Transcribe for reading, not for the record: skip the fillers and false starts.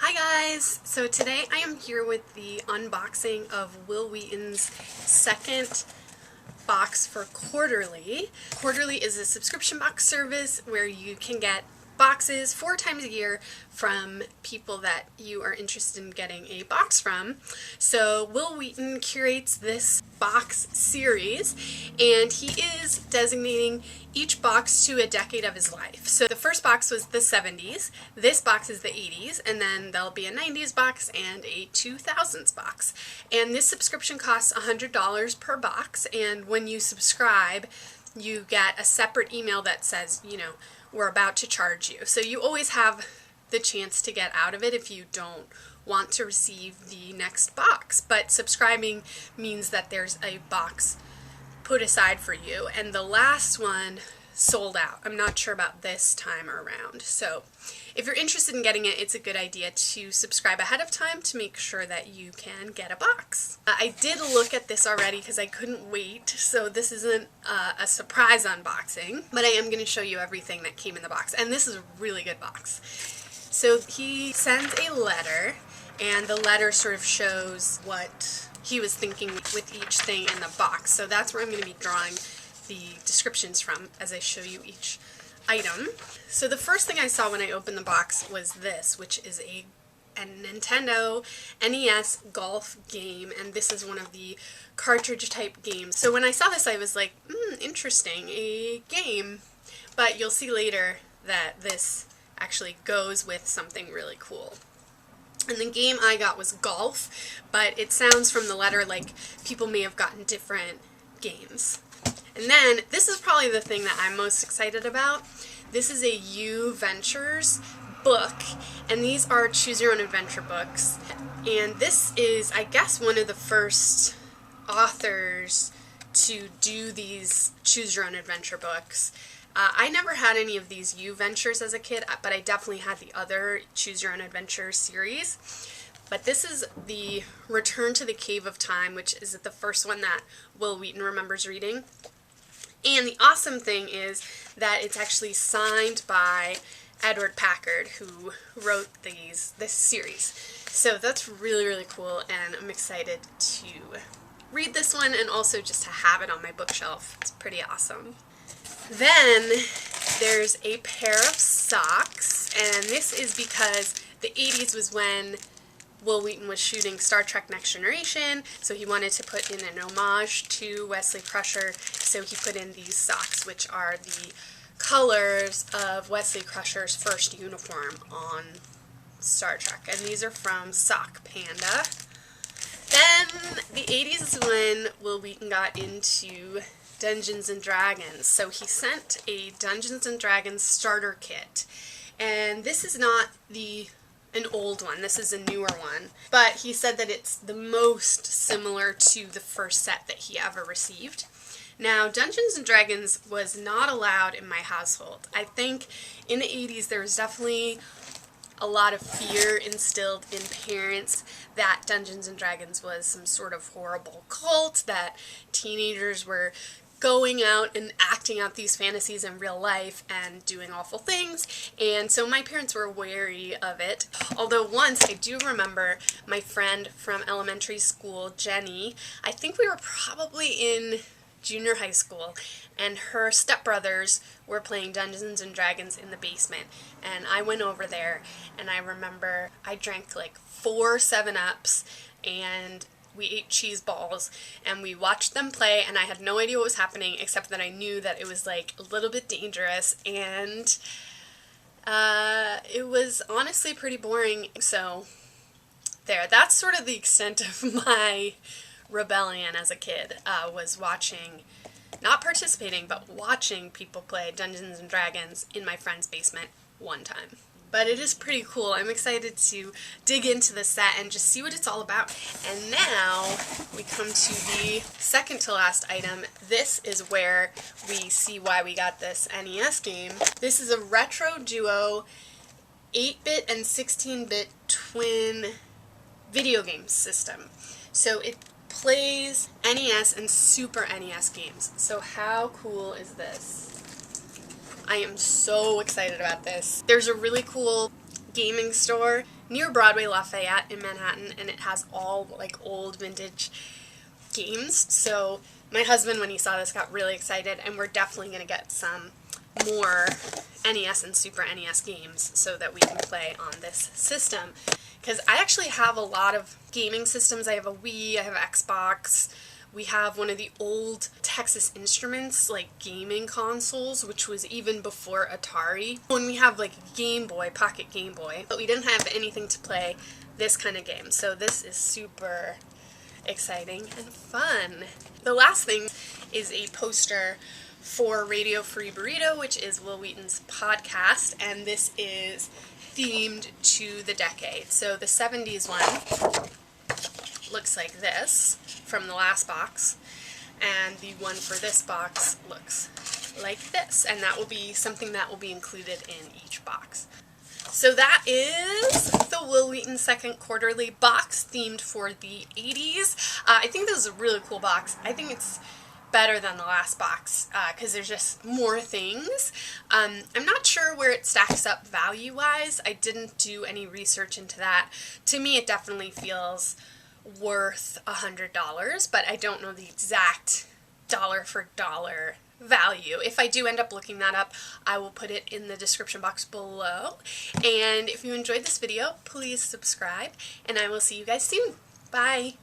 Hi guys! So today I am here with the unboxing of Wil Wheaton's second box for Quarterly. Quarterly is a subscription box service where you can get boxes 4 times a year from people that you are interested in getting a box from. So Wil Wheaton curates this box series, and he is designating each box to a decade of his life. So the first box was the 70s, this box is the 80s, and then there'll be a 90s box and a 2000s box. And this subscription costs $100 per box, and when you subscribe, you get a separate email that says, we're about to charge you. So you always have the chance to get out of it if you don't want to receive the next box. But subscribing means that there's a box put aside for you, and the last one sold out. I'm not sure about this time around. So if you're interested in getting it, it's a good idea to subscribe ahead of time to make sure that you can get a box. I did look at this already because I couldn't wait, so this isn't a surprise unboxing, but I am going to show you everything that came in the box, and this is a really good box. So he sends a letter, and the letter sort of shows what he was thinking with each thing in the box. So that's where I'm going to be drawing the descriptions from as I show you each item. So the first thing I saw when I opened the box was this, which is a Nintendo NES golf game, and this is one of the cartridge type games. So when I saw this I was like, interesting, a game, but you'll see later that this actually goes with something really cool. And the game I got was golf, but it sounds from the letter like people may have gotten different games. And then, this is probably the thing that I'm most excited about. This is a U Ventures book, and these are Choose Your Own Adventure books. And this is, I guess, one of the first authors to do these Choose Your Own Adventure books. I never had any of these U Ventures as a kid, but I definitely had the other Choose Your Own Adventure series. But this is the Return to the Cave of Time, which is the first one that Wil Wheaton remembers reading. And the awesome thing is that it's actually signed by Edward Packard, who wrote this series. So that's really, really cool, and I'm excited to read this one and also just to have it on my bookshelf. It's pretty awesome. Then there's a pair of socks, and this is because the 80s was when Wil Wheaton was shooting Star Trek Next Generation, so he wanted to put in an homage to Wesley Crusher, so he put in these socks, which are the colors of Wesley Crusher's first uniform on Star Trek, and these are from Sockpanda. Then the 80s is when Wil Wheaton got into Dungeons and Dragons, so he sent a Dungeons and Dragons starter kit, and this is not an old one, this is a newer one, but he said that it's the most similar to the first set that he ever received. Now, Dungeons and Dragons was not allowed in my household. I think in the 80s there was definitely a lot of fear instilled in parents that Dungeons and Dragons was some sort of horrible cult, that teenagers were going out and acting out these fantasies in real life and doing awful things, and so my parents were wary of it. Although once, I do remember my friend from elementary school, Jenny, I think we were probably in junior high school, and her stepbrothers were playing Dungeons and Dragons in the basement, and I went over there, and I remember I drank like 4 7-Ups, and we ate cheese balls, and we watched them play, and I had no idea what was happening, except that I knew that it was like a little bit dangerous, and it was honestly pretty boring. So there, that's sort of the extent of my rebellion as a kid, was watching, not participating, but watching people play Dungeons and Dragons in my friend's basement one time. But it is pretty cool. I'm excited to dig into the set and just see what it's all about. And now we come to the second to last item. This is where we see why we got this NES game. This is a retro duo 8-bit and 16-bit twin video game system. So it plays NES and Super NES games. So how cool is this? I am so excited about this. There's a really cool gaming store near Broadway Lafayette in Manhattan, and it has all like old vintage games. So my husband, when he saw this, got really excited, and we're definitely going to get some more NES and Super NES games so that we can play on this system. Because I actually have a lot of gaming systems. I have a Wii, I have Xbox, we have one of the old Texas Instruments like gaming consoles, which was even before Atari. When we have like Game Boy, Pocket Game Boy, but we didn't have anything to play this kind of game. So this is super exciting and fun. The last thing is a poster for Radio Free Burrito, which is Wil Wheaton's podcast, and this is themed to the decade. So the 70s one looks like this from the last box, and the one for this box looks like this, and that will be something that will be included in each box. So that is the Wil Wheaton second quarterly box themed for the 80s. I think this is a really cool box. I think it's better than the last box because there's just more things. I'm not sure where it stacks up value-wise. I didn't do any research into that. To me, it definitely feels worth $100, but I don't know the exact dollar for dollar value. If I do end up looking that up, I will put it in the description box below. And if you enjoyed this video, please subscribe, and I will see you guys soon. Bye!